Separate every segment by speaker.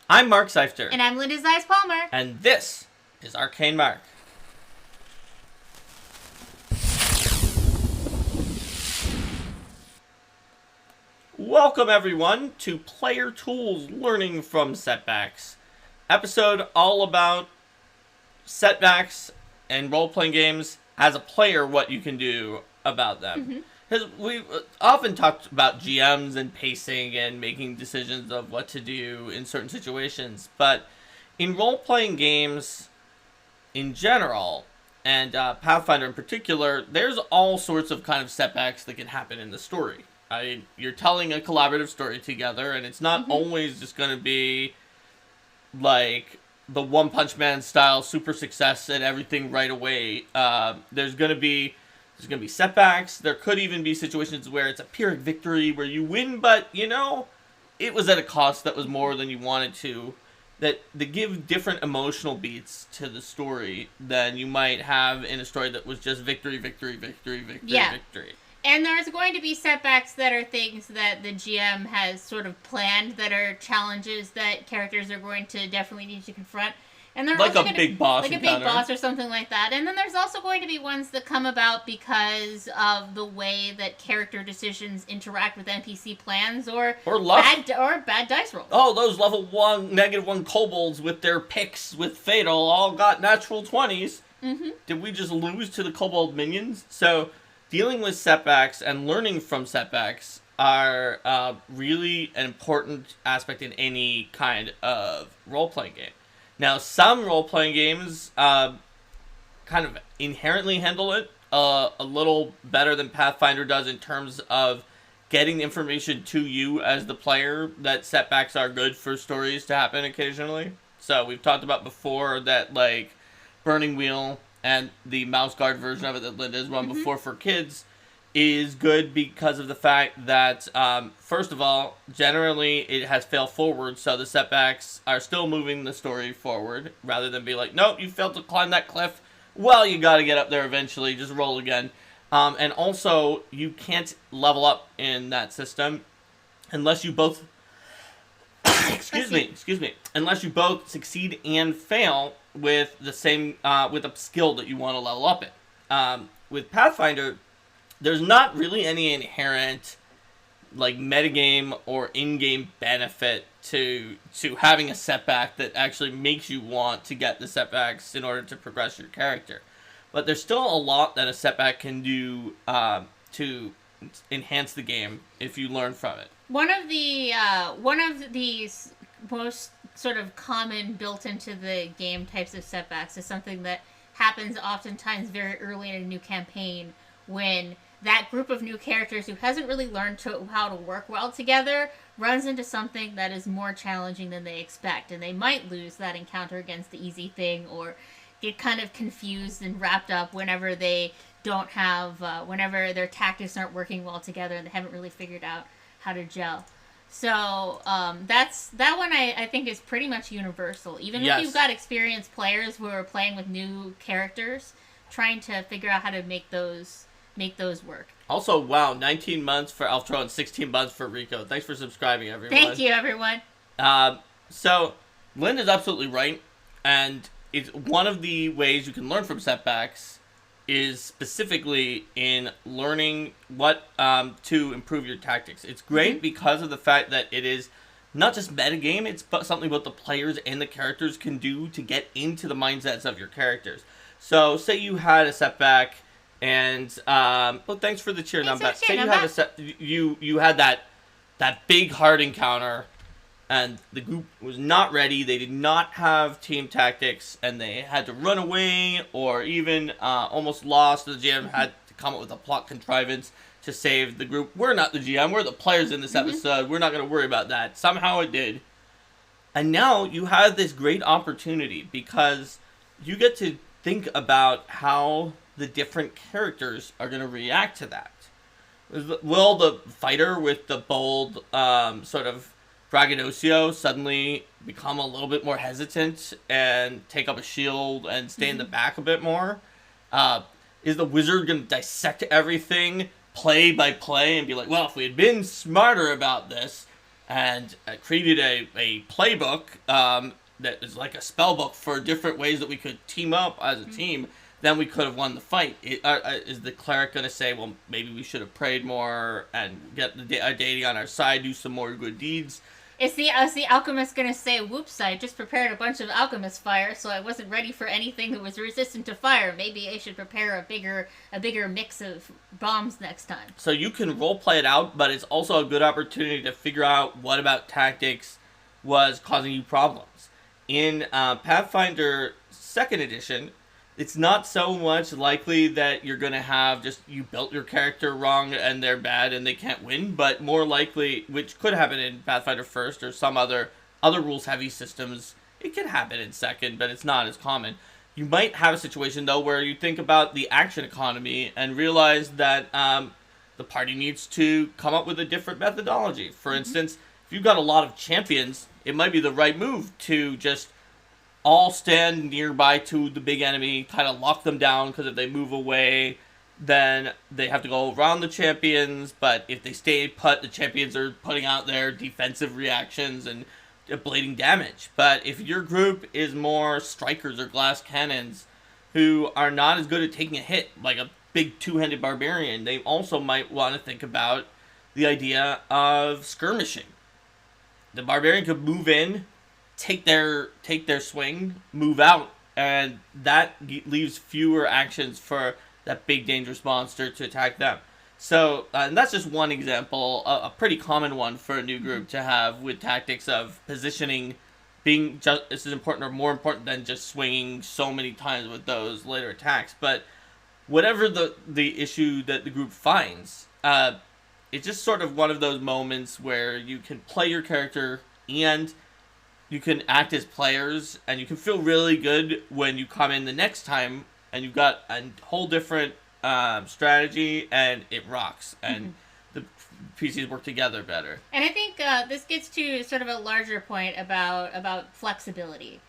Speaker 1: I'm Mark Seifter.
Speaker 2: And I'm Linda Zeiss-Palmer.
Speaker 1: And this is Arcane Mark. Welcome, everyone, to Player Tools Learning from Setbacks. Episode all about setbacks and role-playing games as a player, what you can do about them. Because we often talked about GMs and pacing and making decisions of what to do in certain situations. But in role-playing games in general, and Pathfinder in particular, there's all sorts of kind of setbacks that can happen in the story. You're telling a collaborative story together, and it's not always just going to be like the One Punch Man style super success and everything right away. There's going to be setbacks. There could even be situations where it's a Pyrrhic victory where you win, but it was at a cost that was more than you wanted to. That give different emotional beats to the story than you might have in a story that was just victory, victory, victory, victory, victory.
Speaker 2: And there's going to be setbacks that are things that the GM has sort of planned that are challenges that characters are going to definitely need to confront. And they're
Speaker 1: like
Speaker 2: also
Speaker 1: a big boss
Speaker 2: like
Speaker 1: encounter.
Speaker 2: a big boss or something like that. And then there's also going to be ones that come about because of the way that character decisions interact with NPC plans or bad dice rolls.
Speaker 1: Oh, those level 1, -1 kobolds with their picks with Fatal all got natural 20s. Did we just lose to the kobold minions? So dealing with setbacks and learning from setbacks are really an important aspect in any kind of role-playing game. Now, some role-playing games kind of inherently handle it a little better than Pathfinder does in terms of getting the information to you as the player that setbacks are good for stories to happen occasionally. So we've talked about before that, like, Burning Wheel and the mouse guard version of it that Linda has run before for kids is good because of the fact that, first of all, generally it has failed forward, so the setbacks are still moving the story forward, rather than be like, nope, you failed to climb that cliff, well, you gotta get up there eventually, just roll again. And also, you can't level up in that system unless you both, excuse me, unless you both succeed and fail with the same, with a skill that you want to level up in. With Pathfinder, there's not really any inherent, like, metagame or in-game benefit to having a setback that actually makes you want to get the setbacks in order to progress your character. But there's still a lot that a setback can do to enhance the game if you learn from it.
Speaker 2: One of the most sort of common built into the game types of setbacks is something that happens oftentimes very early in a new campaign when that group of new characters who hasn't really learned how to work well together runs into something that is more challenging than they expect, and they might lose that encounter against the easy thing or get kind of confused and wrapped up whenever they don't have whenever their tactics aren't working well together and they haven't really figured out how to gel. So that one I think is pretty much universal. Even if you've got experienced players who are playing with new characters, trying to figure out how to make those work.
Speaker 1: Also, wow, 19 months for Altro and 16 months for Rico. Thanks for subscribing, everyone.
Speaker 2: Thank you, everyone.
Speaker 1: So, Linda's absolutely right, and it's one of the ways you can learn from setbacks is specifically in learning what to improve your tactics. It's great because of the fact that it is not just metagame, it's something what the players and the characters can do to get into the mindsets of your characters. So, say you had a setback, and thanks for the cheer, Numbat. Say you had that big hard encounter, and the group was not ready. They did not have team tactics, and they had to run away, or even almost lost. The GM had to come up with a plot contrivance to save the group. We're not the GM. We're the players in this episode. We're not going to worry about that. Somehow it did. And now you have this great opportunity because you get to think about how the different characters are going to react to that. Will the fighter with the bold sort of braggadocio suddenly become a little bit more hesitant and take up a shield and stay in the back a bit more? Is the wizard going to dissect everything play by play and be like, well, if we had been smarter about this, and created a playbook that is like a spell book for different ways that we could team up as a team, then we could have won the fight. Is the cleric going to say, well, maybe we should have prayed more and get the deity on our side, do some more good deeds?
Speaker 2: Is the alchemist going to say, whoops, I just prepared a bunch of alchemist fire, so I wasn't ready for anything that was resistant to fire. Maybe I should prepare a bigger mix of bombs next time.
Speaker 1: So you can roleplay it out, but it's also a good opportunity to figure out what about tactics was causing you problems. In Pathfinder 2nd Edition, it's not so much likely that you're going to have just you built your character wrong and they're bad and they can't win, but more likely, which could happen in Pathfinder 1st or some other rules-heavy systems, it can happen in 2nd, but it's not as common. You might have a situation, though, where you think about the action economy and realize that the party needs to come up with a different methodology. For instance, if you've got a lot of champions, it might be the right move to just all stand nearby to the big enemy, kind of lock them down, because if they move away, then they have to go around the champions, but if they stay put, the champions are putting out their defensive reactions and ablating damage. But if your group is more strikers or glass cannons, who are not as good at taking a hit, like a big two-handed barbarian, they also might want to think about the idea of skirmishing. The barbarian could move in, take their swing, move out, and that leaves fewer actions for that big dangerous monster to attack them. So, and that's just one example, a pretty common one for a new group to have with tactics of positioning being just as important or more important than just swinging so many times with those later attacks. But whatever the issue that the group finds, it's just sort of one of those moments where you can play your character and you can act as players, and you can feel really good when you come in the next time and you've got a whole different strategy and it rocks and the PCs work together better.
Speaker 2: And I think this gets to sort of a larger point about flexibility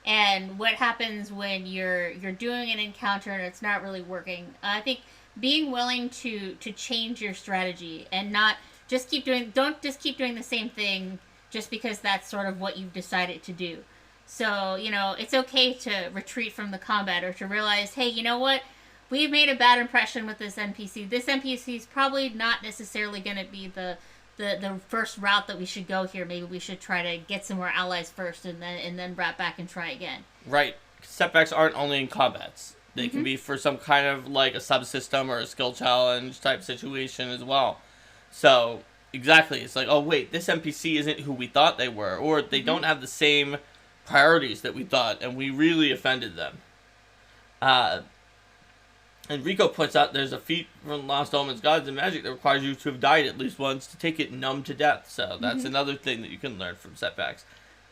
Speaker 2: and what happens when you're doing an encounter and it's not really working. I think being willing to change your strategy and not just don't just keep doing the same thing just because that's sort of what you've decided to do. So, it's okay to retreat from the combat or to realize, hey, you know what? We've made a bad impression with this NPC. This NPC is probably not necessarily going to be the first route that we should go here. Maybe we should try to get some more allies first and then wrap back and try again.
Speaker 1: Right. Setbacks aren't only in combats. They can be for some kind of like a subsystem or a skill challenge type situation as well. So, exactly. It's like, oh, wait, this NPC isn't who we thought they were, or they don't have the same priorities that we thought, and we really offended them. And Rico puts out there's a feat from Lost Omens Gods and Magic that requires you to have died at least once to take it numb to death. So that's another thing that you can learn from setbacks.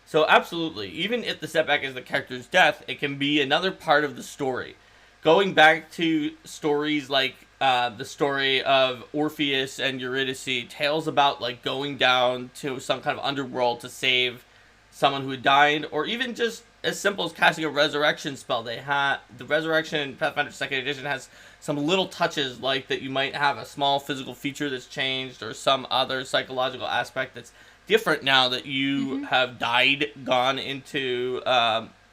Speaker 1: So absolutely, even if the setback is the character's death, it can be another part of the story. Going back to stories like the story of Orpheus and Eurydice, tales about like going down to some kind of underworld to save someone who had died, or even just as simple as casting a resurrection spell. The resurrection in Pathfinder 2nd Edition has some little touches, like that you might have a small physical feature that's changed, or some other psychological aspect that's different now that you have gone into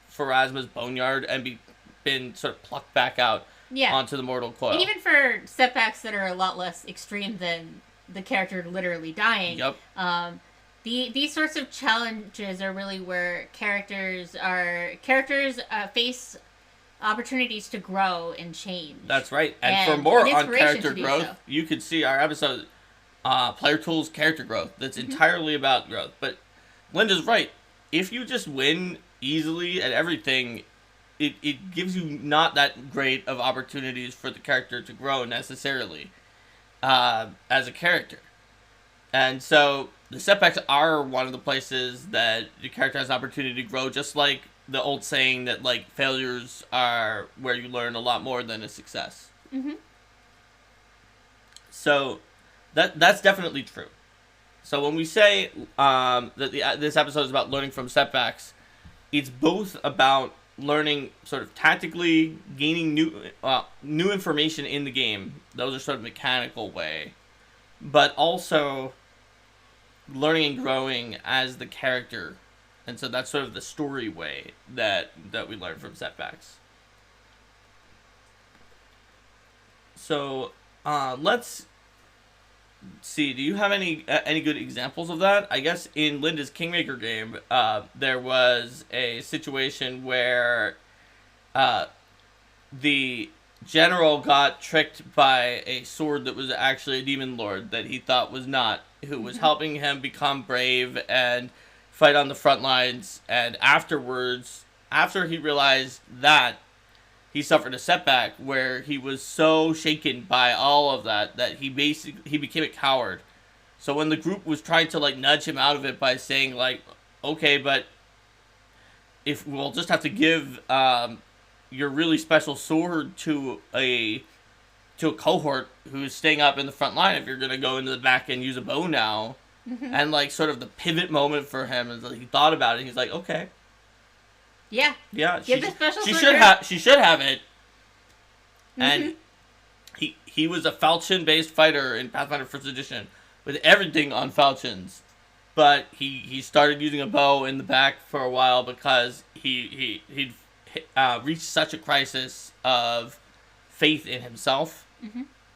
Speaker 1: Pharasma's boneyard, and been sort of plucked back out onto the mortal coil.
Speaker 2: And even for setbacks that are a lot less extreme than the character literally dying.
Speaker 1: Yep.
Speaker 2: These sorts of challenges are really where characters face opportunities to grow and change.
Speaker 1: That's right. And for more on character growth, you could see our episode, Player Tools Character Growth, that's entirely about growth. But Linda's right. If you just win easily at everything, it gives you not that great of opportunities for the character to grow necessarily as a character. And so the setbacks are one of the places that the character has an opportunity to grow, just like the old saying that like failures are where you learn a lot more than a success. So that's definitely true. So when we say that this episode is about learning from setbacks, it's both about learning sort of tactically, gaining new information in the game. Those are sort of mechanical way. But also learning and growing as the character. And so that's sort of the story way that we learn from Setbacks. So let's see. Do you have any good examples of that? I guess in Linda's Kingmaker game, there was a situation where the general got tricked by a sword that was actually a demon lord that he thought was not, who was helping him become brave and fight on the front lines. And afterwards, after he realized that, he suffered a setback where he was so shaken by all of that he became a coward. So when the group was trying to like nudge him out of it by saying like, okay, but if we'll just have to give your really special sword to a cohort who's staying up in the front line if you're gonna go into the back and use a bow now. And like sort of the pivot moment for him is like he thought about it and he's like, okay.
Speaker 2: Yeah.
Speaker 1: Yeah.
Speaker 2: Give the special
Speaker 1: she
Speaker 2: sword
Speaker 1: should have it. And he was a falchion based fighter in Pathfinder First Edition with everything on falchions. But he started using a bow in the back for a while because he'd reached such a crisis of faith in himself.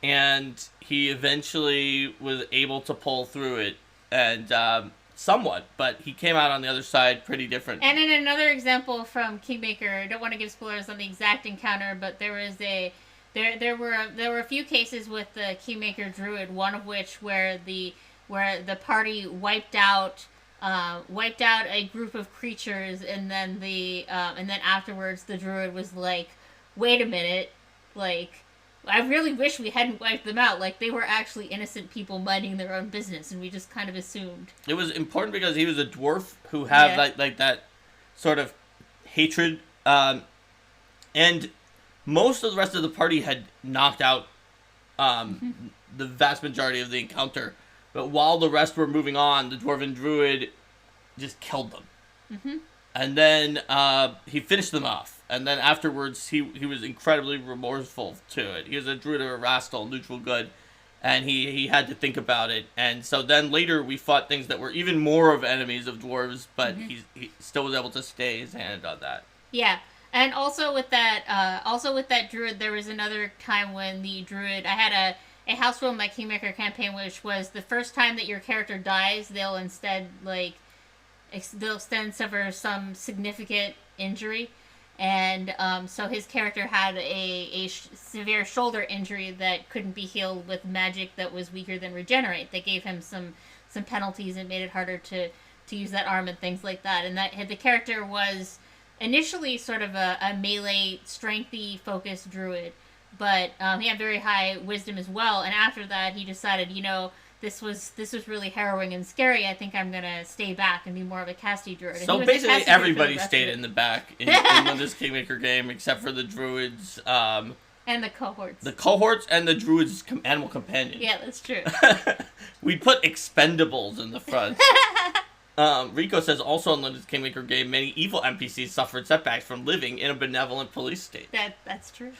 Speaker 1: And he eventually was able to pull through it, and somewhat, but he came out on the other side pretty different.
Speaker 2: And in another example from Kingmaker, I don't want to give spoilers on the exact encounter, but there was there were a few cases with the Kingmaker Druid, one of which where the party wiped out a group of creatures, and then and then afterwards the Druid was like, wait a minute, like, I really wish we hadn't wiped them out. Like, they were actually innocent people minding their own business, and we just kind of assumed.
Speaker 1: It was important because he was a dwarf who had like that sort of hatred, and most of the rest of the party had knocked out the vast majority of the encounter. But while the rest were moving on, the Dwarven Druid just killed them. And then he finished them off. And then afterwards, he was incredibly remorseful to it. He was a Druid of Erastil, neutral good. And he had to think about it. And so then later we fought things that were even more of enemies of dwarves, but he still was able to stay his hand on that.
Speaker 2: Yeah. And also with that Druid, there was another time when the Druid... I had a house rule in my Kingmaker campaign, which was the first time that your character dies, they'll instead suffer some significant injury. And so his character had a severe shoulder injury that couldn't be healed with magic that was weaker than Regenerate. That gave him some penalties and made it harder to use that arm and things like that. And that the character was initially sort of a melee, strengthy focused druid, but he had very high wisdom as well. And after that, he decided, this was really harrowing and scary. I think I'm gonna stay back and be more of a casty druid.
Speaker 1: So basically, everybody stayed in the back in this Kingmaker game, except for the druids.
Speaker 2: And the cohorts.
Speaker 1: The cohorts and the druids' animal companion.
Speaker 2: Yeah, that's true.
Speaker 1: We put expendables in the front. Rico says also in Linda's Kingmaker game, many evil NPCs suffered setbacks from living in a benevolent police state.
Speaker 2: That's true.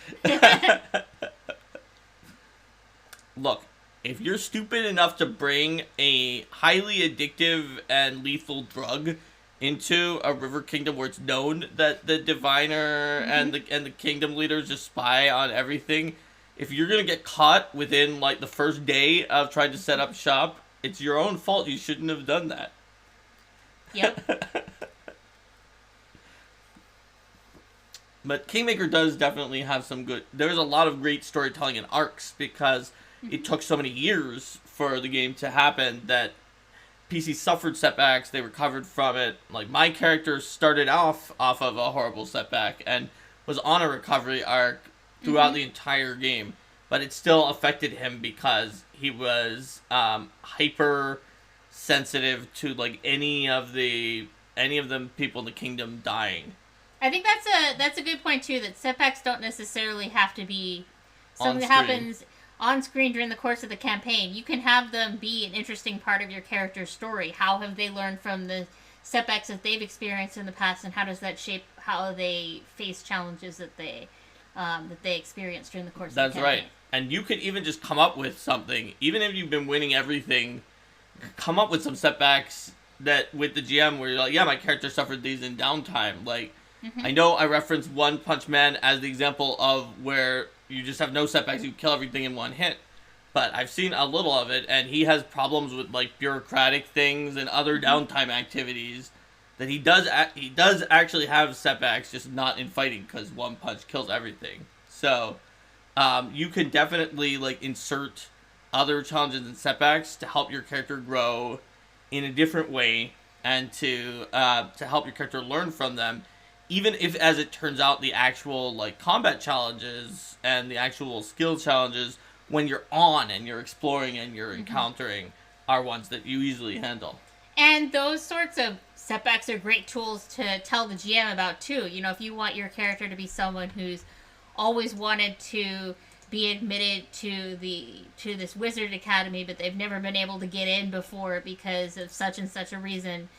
Speaker 1: Look. If you're stupid enough to bring a highly addictive and lethal drug into a river kingdom where it's known that the diviner and the kingdom leaders just spy on everything, if you're gonna get caught within like the first day of trying to set up shop, it's your own fault. You shouldn't have done that.
Speaker 2: Yep.
Speaker 1: But Kingmaker does definitely have some good... There's a lot of great storytelling in arcs because it took so many years for the game to happen that PC suffered setbacks, they recovered from it. Like, my character started off of a horrible setback and was on a recovery arc throughout the entire game, but it still affected him because he was hyper sensitive to like any of the people in the kingdom dying.
Speaker 2: I think that's a good point too, that setbacks don't necessarily have to be something that happens on screen during the course of the campaign. You can have them be an interesting part of your character's story. How have they learned from the setbacks that they've experienced in the past, and how does that shape how they face challenges that they experience during the course of the campaign? That's right.
Speaker 1: And you could even just come up with something, even if you've been winning everything come up with some setbacks that with the GM where you're like, yeah, my character suffered these in downtime. Like, I know I referenced One Punch Man as the example of where you just have no setbacks, you kill everything in one hit. But I've seen a little of it, and he has problems with like bureaucratic things and other downtime activities that he does actually have setbacks, just not in fighting because one punch kills everything. So you can definitely like insert other challenges and setbacks to help your character grow in a different way and to help your character learn from them. Even if, as it turns out, the actual like combat challenges and the actual skill challenges when you're on and you're exploring and you're encountering are ones that you easily handle.
Speaker 2: And those sorts of setbacks are great tools to tell the GM about too. You know, if you want your character to be someone who's always wanted to be admitted to this wizard academy, but they've never been able to get in before because of such and such a reason,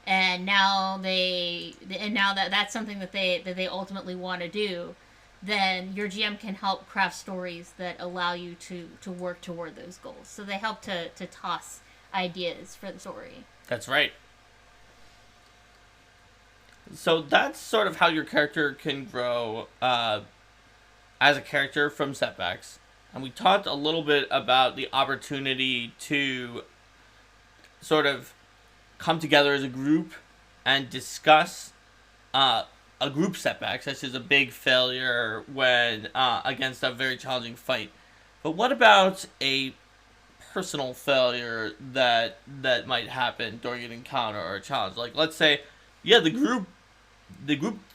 Speaker 2: and now that's something that they ultimately want to do, then your GM can help craft stories that allow you to work toward those goals. So they help to toss ideas for the story.
Speaker 1: That's right. So that's sort of how your character can grow as a character from setbacks. And we talked a little bit about the opportunity to sort of come together as a group and discuss a group setback, such as a big failure when against a very challenging fight. But what about a personal failure that might happen during an encounter or a challenge? Like, let's say, yeah, the group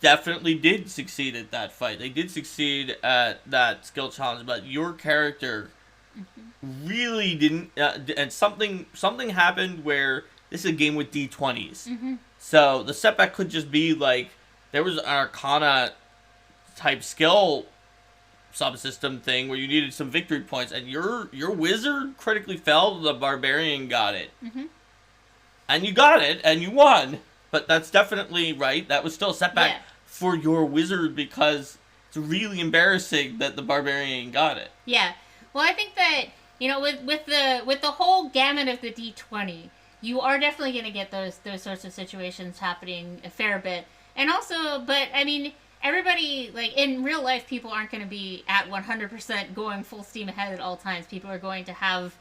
Speaker 1: definitely did succeed at that fight. They did succeed at that skill challenge, but your character really didn't. And something happened where this is a game with D20s. So the setback could just be like there was an Arcana type skill subsystem thing where you needed some victory points, and your wizard critically failed. The barbarian got it, and you got it, and you won. But that's definitely right. That was still a setback for your wizard because it's really embarrassing that the barbarian got it.
Speaker 2: Yeah. Well, I think that, you know, with the whole gamut of the D20, you are definitely going to get those sorts of situations happening a fair bit. And also, but I mean, everybody, like in real life, people aren't going to be at 100% going full steam ahead at all times. People are going to have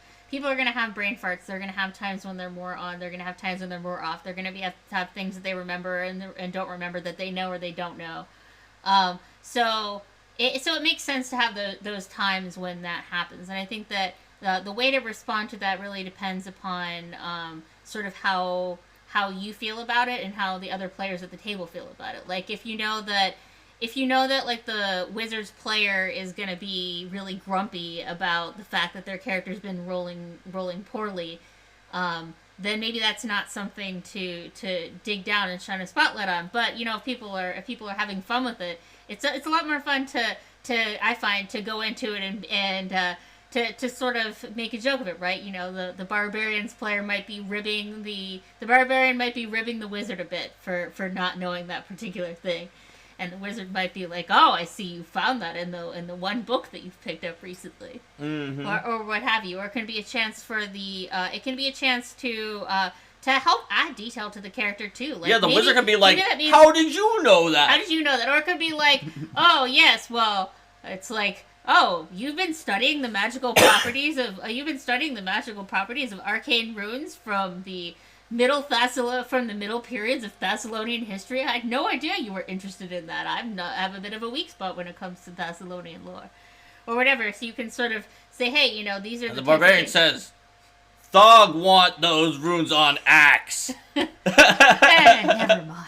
Speaker 2: brain farts. They're going to have times when they're more on. They're going to have times when they're more off. They're going to have things that they remember and don't remember that they know or they don't know. So it makes sense to have those times when that happens. And I think that the way to respond to that really depends upon sort of how you feel about it and how the other players at the table feel about it. Like if you know that like the Wizards player is going to be really grumpy about the fact that their character's been rolling poorly, then maybe that's not something to dig down and shine a spotlight on. But you know, if people are having fun with it, it's a lot more fun to I find to go into it and to sort of make a joke of it, right? You know, the barbarian's player might be ribbing the wizard a bit for not knowing that particular thing. And the wizard might be like, "Oh, I see you found that in the one book that you've picked up recently," or what have you. Or it can be a chance for the to help add detail to the character too. Like,
Speaker 1: yeah, the wizard can be like, "How did you know that?
Speaker 2: How did you know that?" Or it could be like, "Oh yes, well, it's like." Oh, you've been studying the magical properties of arcane runes from the middle periods of Thessalonian history. I had no idea you were interested in that. I have a bit of a weak spot when it comes to Thessalonian lore, or whatever. So you can sort of say, hey, you know, these are
Speaker 1: and the barbarian says, "Thog want those runes on axe."
Speaker 2: Never mind.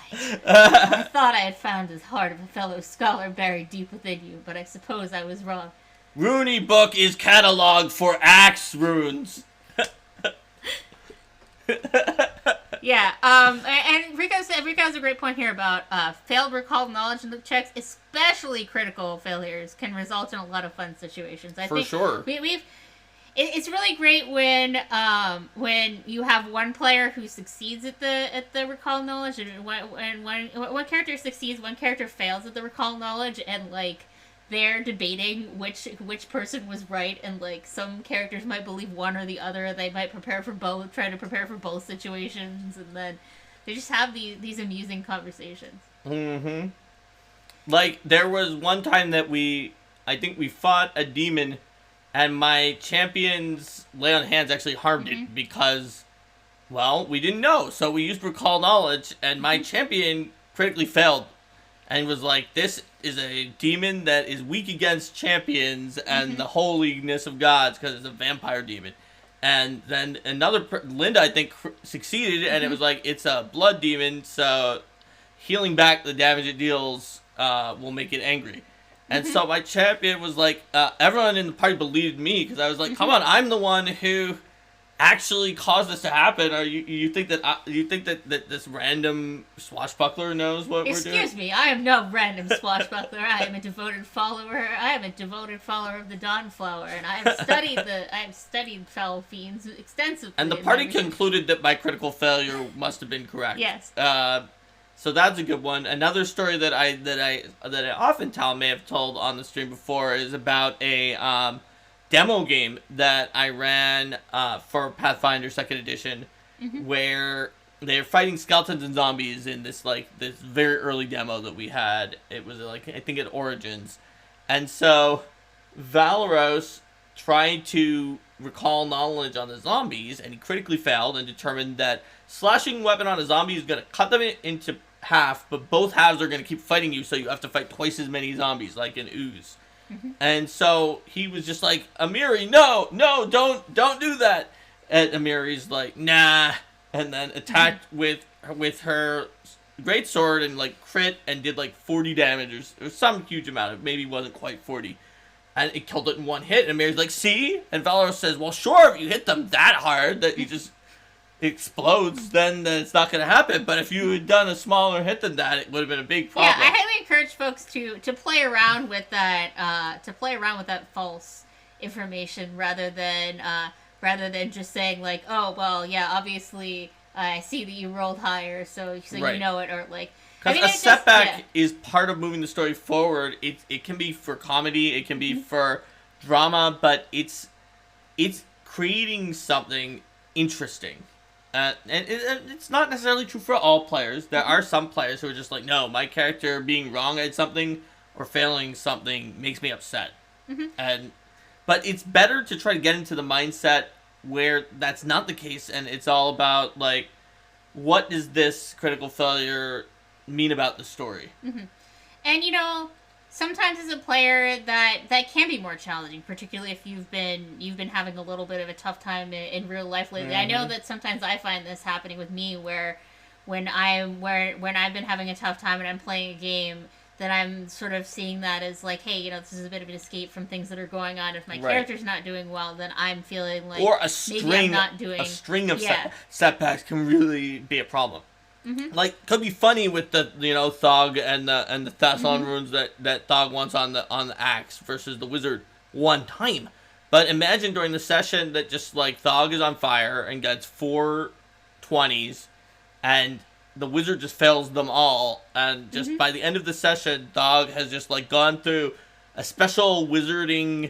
Speaker 2: I thought I had found the heart of a fellow scholar buried deep within you, but I suppose I was wrong.
Speaker 1: Rooney book is cataloged for axe runes.
Speaker 2: Yeah, and Rico has a great point here about failed recalled knowledge and loop checks, especially critical failures, can result in a lot of fun situations. I think
Speaker 1: sure.
Speaker 2: It's really great when you have one player who succeeds at the recall knowledge, and when one character succeeds, one character fails at the recall knowledge, and like there debating which person was right, and like some characters might believe one or the other. They might prepare for both, try to prepare for both situations, and then they just have these amusing conversations.
Speaker 1: Mm-hmm. Like, there was one time that I think we fought a demon, and my champion's lay on hands actually harmed it because, well, we didn't know. So we used recall knowledge, and my champion critically failed. And was like, this is a demon that is weak against champions and the holiness of gods because it's a vampire demon. And then Linda, I think, succeeded, and it was like, it's a blood demon, so healing back the damage it deals will make it angry. And so my champion was like, everyone in the party believed me because I was like, come on, I'm the one who actually caused this to happen. Or you think that this random swashbuckler knows what we're doing?
Speaker 2: Excuse me, I am no random swashbuckler. I am a devoted follower. I am a devoted follower of the Dawnflower, and I have studied foul fiends extensively.
Speaker 1: And the party concluded that my critical failure must have been correct.
Speaker 2: Yes.
Speaker 1: So that's a good one. Another story that I often tell, may have told on the stream before, is about a demo game that I ran for Pathfinder 2nd Edition, where they're fighting skeletons and zombies in this very early demo that we had. It was I think at Origins, and so Valeros tried to recall knowledge on the zombies, and he critically failed and determined that slashing weapon on a zombie is going to cut them into half, but both halves are going to keep fighting you, so you have to fight twice as many zombies, like an ooze. And so he was just like, Amiri, no, don't do that. And Amiri's like, nah, and then attacked with her greatsword and like crit and did like 40 damage or some huge amount. It maybe wasn't quite 40. And it killed it in one hit, and Mary's like, see? And Valeros says, well, sure, if you hit them that hard that you just explodes, then it's not going to happen. But if you had done a smaller hit than that, it would have been a big problem.
Speaker 2: Yeah, I highly encourage folks to play around with that false information rather than just saying like, oh, well, yeah, obviously I see that you rolled higher, so right. You know it, or like...
Speaker 1: Because a setback is part of moving the story forward. It can be for comedy, it can be for drama, but it's creating something interesting. And it's not necessarily true for all players. There are some players who are just like, no, my character being wrong at something or failing something makes me upset. But it's better to try to get into the mindset where that's not the case, and it's all about, like, what does this critical failure mean about the story?
Speaker 2: And sometimes as a player that can be more challenging, particularly if you've been having a little bit of a tough time in real life lately. I know that sometimes I find this happening with me, where when I've been having a tough time and I'm playing a game, then I'm sort of seeing that as like, hey, this is a bit of an escape from things that are going on. If my character's not doing well, then I'm feeling like maybe I'm not doing...
Speaker 1: a string of setbacks can really be a problem. Like, could be funny with the Thog and the Thasson runes that Thog wants on the axe versus the wizard one time. But imagine during the session that just like Thog is on fire and gets 4 20s, and the wizard just fails them all, and just by the end of the session, Thog has just like gone through a special wizarding.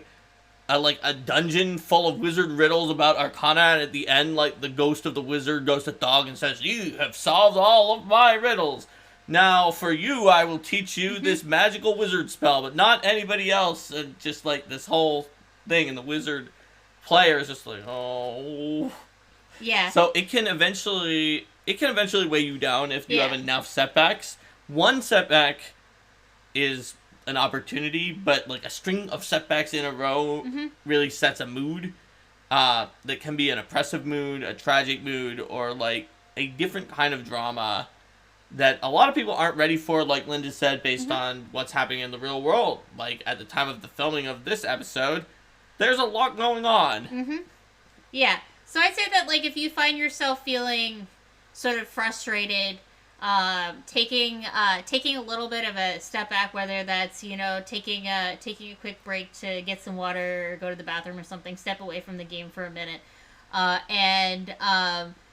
Speaker 1: Like a dungeon full of wizard riddles about Arcana, and at the end, like, the ghost of the wizard goes to Thog and says, you have solved all of my riddles. Now, for you, I will teach you this magical wizard spell, but not anybody else. And just, like, this whole thing, and the wizard player is just like, oh.
Speaker 2: Yeah.
Speaker 1: So it can eventually weigh you down if you have enough setbacks. One setback is an opportunity, but like a string of setbacks in a row really sets a mood that can be an oppressive mood, a tragic mood, or like a different kind of drama that a lot of people aren't ready for, like Linda said, based on what's happening in the real world. Like at the time of the filming of this episode, there's a lot going on.
Speaker 2: Yeah, so I'd say that like if you find yourself feeling sort of frustrated, taking a little bit of a step back, whether that's taking a quick break to get some water or go to the bathroom or something, step away from the game for a minute, and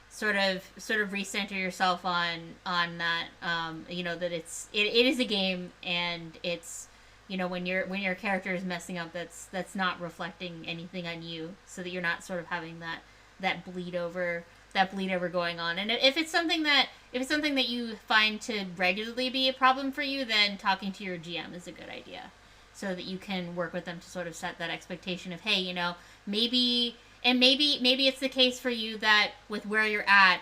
Speaker 2: sort of recenter yourself on that, that it is a game, and it's when your character is messing up, that's not reflecting anything on you, so that you're not sort of having that bleed over going on. And if it's something that you find to regularly be a problem for you, then talking to your GM is a good idea, so that you can work with them to sort of set that expectation of, hey, maybe it's the case for you that with where you're at,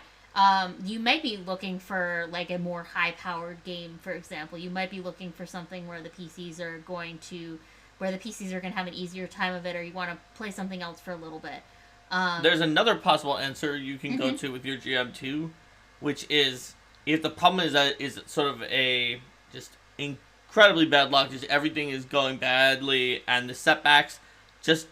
Speaker 2: you might be looking for like a more high-powered game, for example. You might be looking for something where the PCs are going to have an easier time of it, or you want to play something else for a little bit.
Speaker 1: There's another possible answer you can go to with your GM too, which is if the problem is sort of a just incredibly bad luck, just everything is going badly, and the setbacks just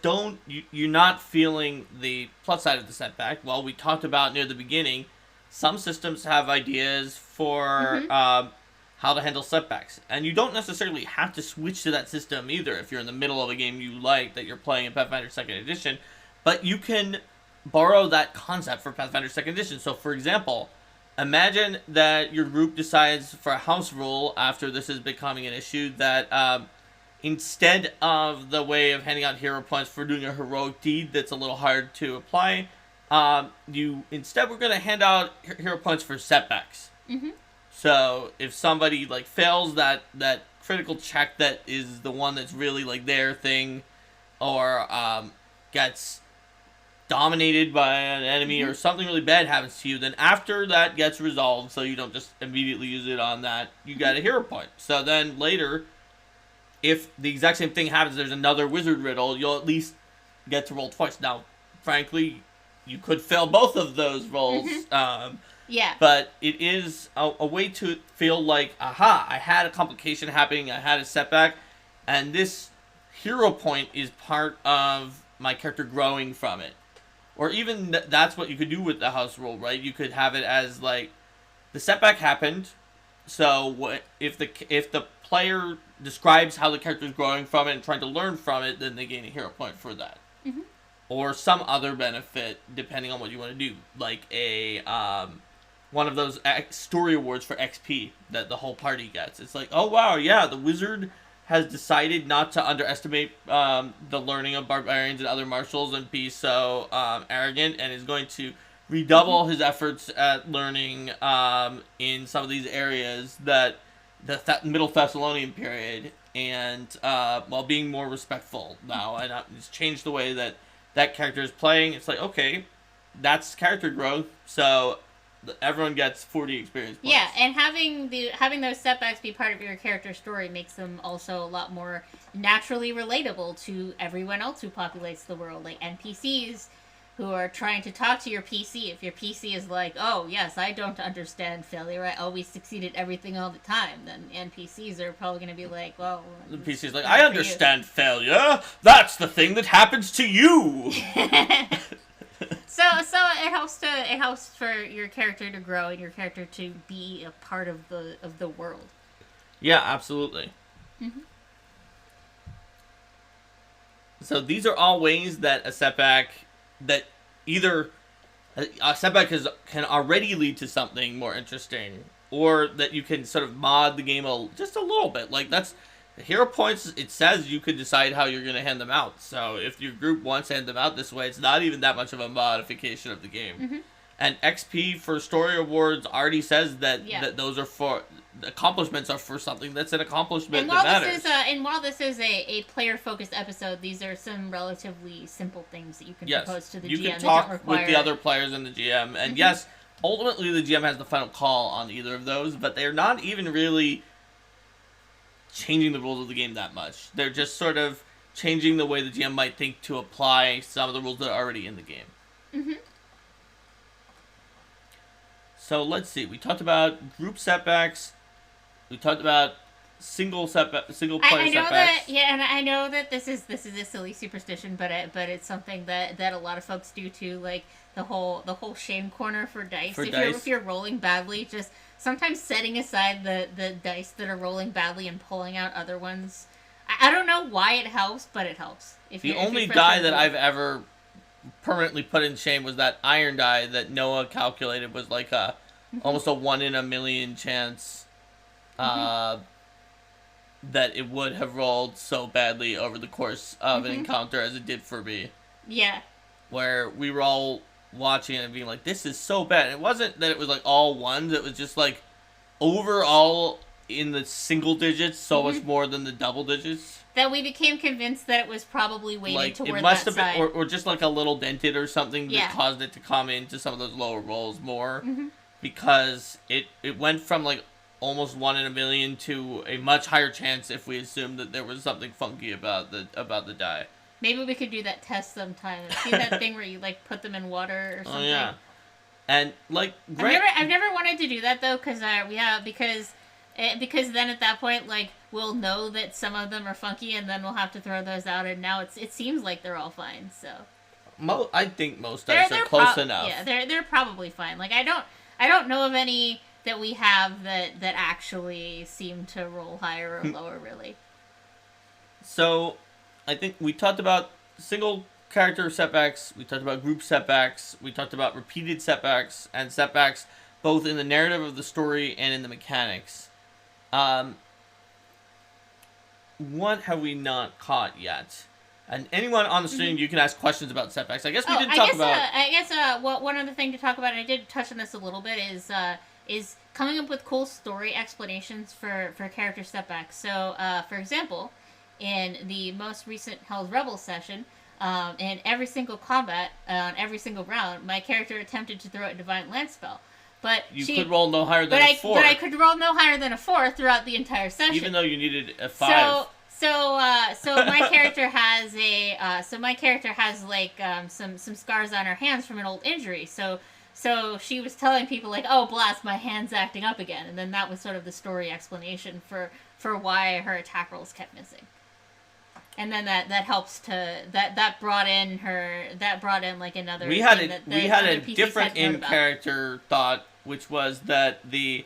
Speaker 1: you're not feeling the plus side of the setback. Well, we talked about near the beginning, some systems have ideas for how to handle setbacks, and you don't necessarily have to switch to that system either if you're in the middle of a game you like that you're playing in Pathfinder 2nd Edition. But you can borrow that concept for Pathfinder 2nd Edition. So, for example, imagine that your group decides for a house rule after this is becoming an issue that instead of the way of handing out hero points for doing a heroic deed that's a little hard to apply, we're going to hand out hero points for setbacks.
Speaker 2: Mm-hmm.
Speaker 1: So if somebody like fails that critical check that is the one that's really like their thing, or gets dominated by an enemy, or something really bad happens to you, then after that gets resolved, so you don't just immediately use it on that, you get a hero point. So then later, if the exact same thing happens, there's another wizard riddle, you'll at least get to roll twice. Now, frankly, you could fail both of those rolls.
Speaker 2: Yeah.
Speaker 1: But it is a way to feel like, aha, I had a complication happening, I had a setback, and this hero point is part of my character growing from it. Or even that's what you could do with the house rule, right? You could have it as like, the setback happened, so if the player describes how the character is growing from it and trying to learn from it, then they gain a hero point for that.
Speaker 2: Mm-hmm.
Speaker 1: Or some other benefit, depending on what you want to do, like a one of those story awards for XP that the whole party gets. It's like, oh wow, yeah, the wizard has decided not to underestimate the learning of barbarians and other martials and be so arrogant, and is going to redouble his efforts at learning in some of these areas that the Middle Thessalonian period, and while being more respectful now, and it's changed the way that character is playing. It's like, okay, that's character growth, so everyone gets 40 experience points.
Speaker 2: Yeah, and having those setbacks be part of your character story makes them also a lot more naturally relatable to everyone else who populates the world, like NPCs who are trying to talk to your PC. If your PC is like, oh yes, I don't understand failure, I always succeed at everything all the time, then NPCs are probably going to be like, well,
Speaker 1: the PC's like, I understand failure, that's the thing that happens to you.
Speaker 2: So it helps for your character to grow and your character to be a part of the world.
Speaker 1: Yeah, absolutely.
Speaker 2: Mm-hmm.
Speaker 1: So these are all ways that a setback can already lead to something more interesting, or that you can sort of mod the game just a little bit. Like that's hero points, it says you could decide how you're going to hand them out. So if your group wants to hand them out this way, it's not even that much of a modification of the game.
Speaker 2: Mm-hmm.
Speaker 1: And XP for story awards already says that those are for accomplishments, are for something that's an accomplishment that matters.
Speaker 2: While this is a player-focused episode, these are some relatively simple things that you can propose to the GM.
Speaker 1: You can talk with the other players and the GM. And yes, ultimately the GM has the final call on either of those, but they're not even really changing the rules of the game that much. They're just sort of changing the way the GM might think to apply some of the rules that are already in the game.
Speaker 2: Mm-hmm.
Speaker 1: So let's see. We talked about group setbacks. We talked about single player setbacks.
Speaker 2: And I know that this is a silly superstition, but it's something that a lot of folks do too. Like the whole shame corner for dice. If you're rolling badly, just sometimes setting aside the dice that are rolling badly and pulling out other ones. I don't know why it helps, but it helps.
Speaker 1: The only die that I've ever permanently put in shame was that iron die that Noah calculated was like almost a 1 in a million chance that it would have rolled so badly over the course of an encounter as it did for me.
Speaker 2: Yeah.
Speaker 1: Where we were all watching it and being like, this is so bad. And it wasn't that it was like all ones, it was just like overall in the single digits, so much more than the double digits.
Speaker 2: That we became convinced that it was probably weighted
Speaker 1: Like,
Speaker 2: toward
Speaker 1: it must
Speaker 2: that
Speaker 1: have been,
Speaker 2: side.
Speaker 1: or just like a little dented or something that
Speaker 2: Yeah.
Speaker 1: caused it to come into some of those lower rolls more. Because it went from like almost 1 in a million to a much higher chance if we assumed that there was something funky about the die.
Speaker 2: Maybe we could do that test sometime. See that thing where you like put them in water or something.
Speaker 1: Oh yeah, and like
Speaker 2: I've never wanted to do that though, because then at that point like we'll know that some of them are funky, and then we'll have to throw those out. And now it seems like they're all fine. So
Speaker 1: I think most dice are close enough.
Speaker 2: Yeah, they're probably fine. Like I don't know of any that we have that actually seem to roll higher or lower really.
Speaker 1: So, I think we talked about single character setbacks, we talked about group setbacks, we talked about repeated setbacks, and setbacks both in the narrative of the story and in the mechanics. What have we not caught yet? And anyone on the stream, you can ask questions about setbacks. I guess we didn't talk about...
Speaker 2: One other thing to talk about, and I did touch on this a little bit, is coming up with cool story explanations for character setbacks. So, for example, in the most recent Hell's Rebels session, in every single combat, on every single round, my character attempted to throw a Divine Lance spell. But
Speaker 1: you could roll no higher than a 4.
Speaker 2: But I could roll no higher than a 4 throughout the entire session.
Speaker 1: Even though you needed a 5.
Speaker 2: So my character has some scars on her hands from an old injury. So she was telling people like, oh blast, my hand's acting up again, and then that was sort of the story explanation for why her attack rolls kept missing. And then that helps to that brought in like another.
Speaker 1: We had a different in character thought, which was that the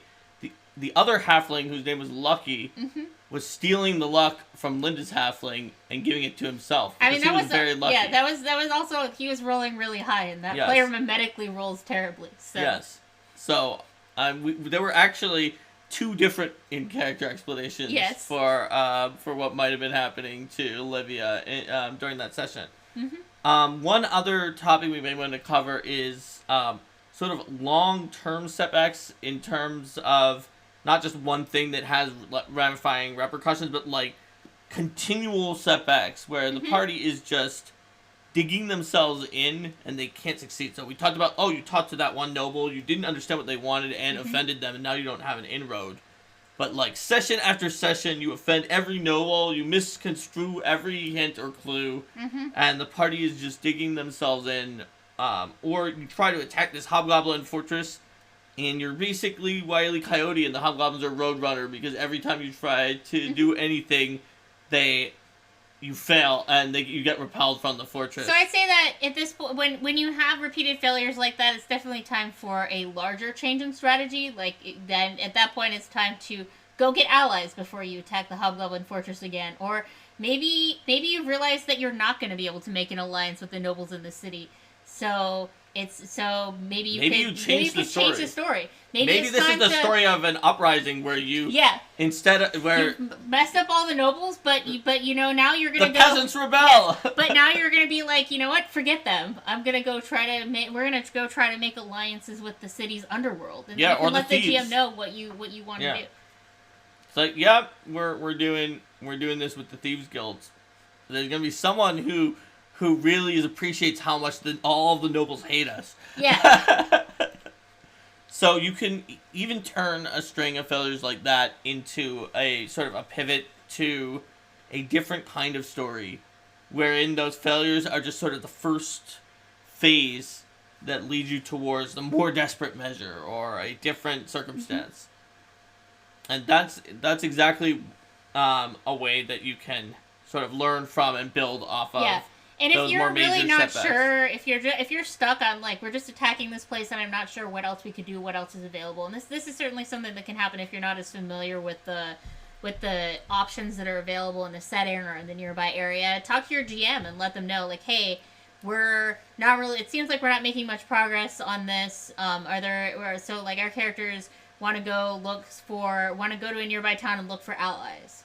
Speaker 1: other halfling, whose name was Lucky, was stealing the luck from Linda's halfling and giving it to himself.
Speaker 2: I mean, that was
Speaker 1: very lucky.
Speaker 2: Yeah, that was also, he was rolling really high, and that player mimetically rolls terribly. So.
Speaker 1: Yes. So there were actually 2 different in character explanations for what might have been happening to Olivia during that session. One other topic we may want to cover is sort of long-term setbacks in terms of not just one thing that has ramifying repercussions, but like continual setbacks where the party is just digging themselves in and they can't succeed. So we talked about, you talked to that one noble, you didn't understand what they wanted and offended them, and now you don't have an inroad. But like session after session, you offend every noble, you misconstrue every hint or clue, and the party is just digging themselves in. Or you try to attack this hobgoblin fortress, and you're basically Wile E. Coyote and the hobgoblins are Roadrunner, because every time you try to do anything, you fail and you get repelled from the fortress.
Speaker 2: So I'd say that at this point, when you have repeated failures like that, it's definitely time for a larger change in strategy. Then at that point, it's time to go get allies before you attack the hobgoblin fortress again. Or maybe you realize that you're not going to be able to make an alliance with the nobles in the city. So maybe you can change the story.
Speaker 1: Maybe this is the story of an uprising where you instead of where
Speaker 2: you messed up all the nobles, but now you're gonna
Speaker 1: the peasants rebel.
Speaker 2: Yeah, but now you're gonna be like, you know what? Forget them. I'm gonna go try to make alliances with the city's underworld, and
Speaker 1: or
Speaker 2: let
Speaker 1: the
Speaker 2: the GM know what you want to do.
Speaker 1: It's like, we're doing this with the Thieves Guilds. There's gonna be someone who really appreciates how much all of the nobles hate us.
Speaker 2: Yeah.
Speaker 1: So you can even turn a string of failures like that into a sort of a pivot to a different kind of story, wherein those failures are just sort of the first phase that leads you towards the more desperate measure or a different circumstance. And that's exactly a way that you can sort of learn from and build off of.
Speaker 2: Yeah. And if you're really not
Speaker 1: setbacks.
Speaker 2: sure, if you're stuck on like, we're just attacking this place and I'm not sure what else we could do, what else is available, and this is certainly something that can happen if you're not as familiar with the options that are available in the setting or in the nearby area. Talk to your GM and let them know, like, hey, we're not really. It seems like we're not making much progress on this. Our characters want to go to a nearby town and look for allies.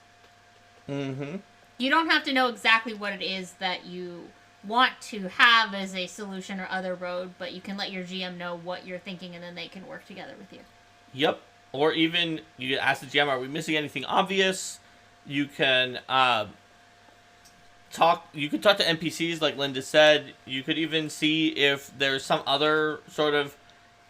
Speaker 1: Mm-hmm.
Speaker 2: You don't have to know exactly what it is that you want to have as a solution or other road, but you can let your GM know what you're thinking, and then they can work together with you.
Speaker 1: Yep. Or even you ask the GM, are we missing anything obvious? You can talk. You could talk to NPCs, like Linda said. You could even see if there's some other sort of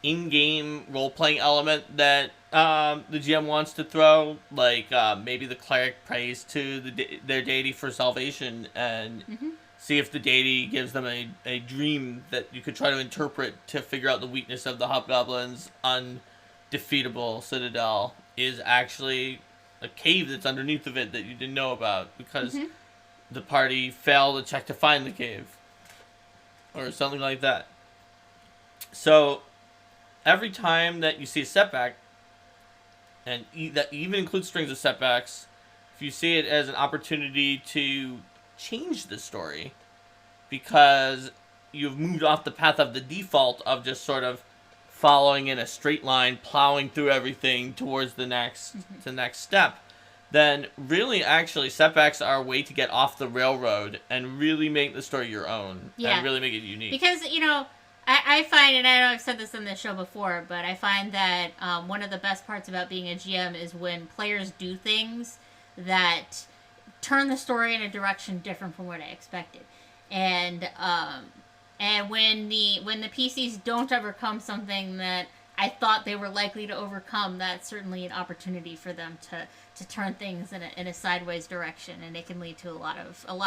Speaker 1: in-game role-playing element that the GM wants to throw, like maybe the cleric prays to their deity for salvation, and see if the deity gives them a dream that you could try to interpret to figure out the weakness of the hobgoblin's undefeatable citadel is actually a cave that's underneath of it that you didn't know about because the party failed to check to find the cave, or something like that. So every time that you see a setback, and that even includes strings of setbacks, if you see it as an opportunity to change the story, because you've moved off the path of the default of just sort of following in a straight line, plowing through everything towards the next step, then really actually setbacks are a way to get off the railroad and really make the story your own and really make it unique.
Speaker 2: Because, I find, and I know I've said this on this show before, but I find that one of the best parts about being a GM is when players do things that turn the story in a direction different from what I expected. And when the PCs don't overcome something that I thought they were likely to overcome, that's certainly an opportunity for them to turn things in a sideways direction, and it can lead to a lot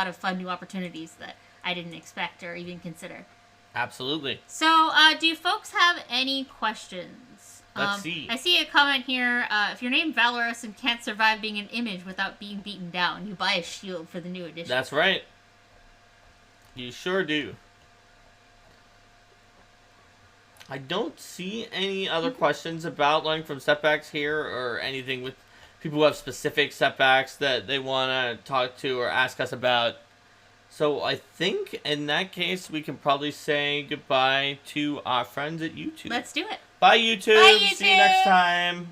Speaker 2: of fun new opportunities that I didn't expect or even consider.
Speaker 1: Absolutely.
Speaker 2: So, do you folks have any questions?
Speaker 1: Let's see.
Speaker 2: I see a comment here. If you're named Valorous and can't survive being an image without being beaten down, you buy a shield for the new edition.
Speaker 1: That's right. You sure do. I don't see any other questions about learning from setbacks here, or anything with people who have specific setbacks that they want to talk to or ask us about. So I think in that case, we can probably say goodbye to our friends at YouTube.
Speaker 2: Let's do it.
Speaker 1: Bye, YouTube.
Speaker 2: Bye, YouTube.
Speaker 1: See you next time.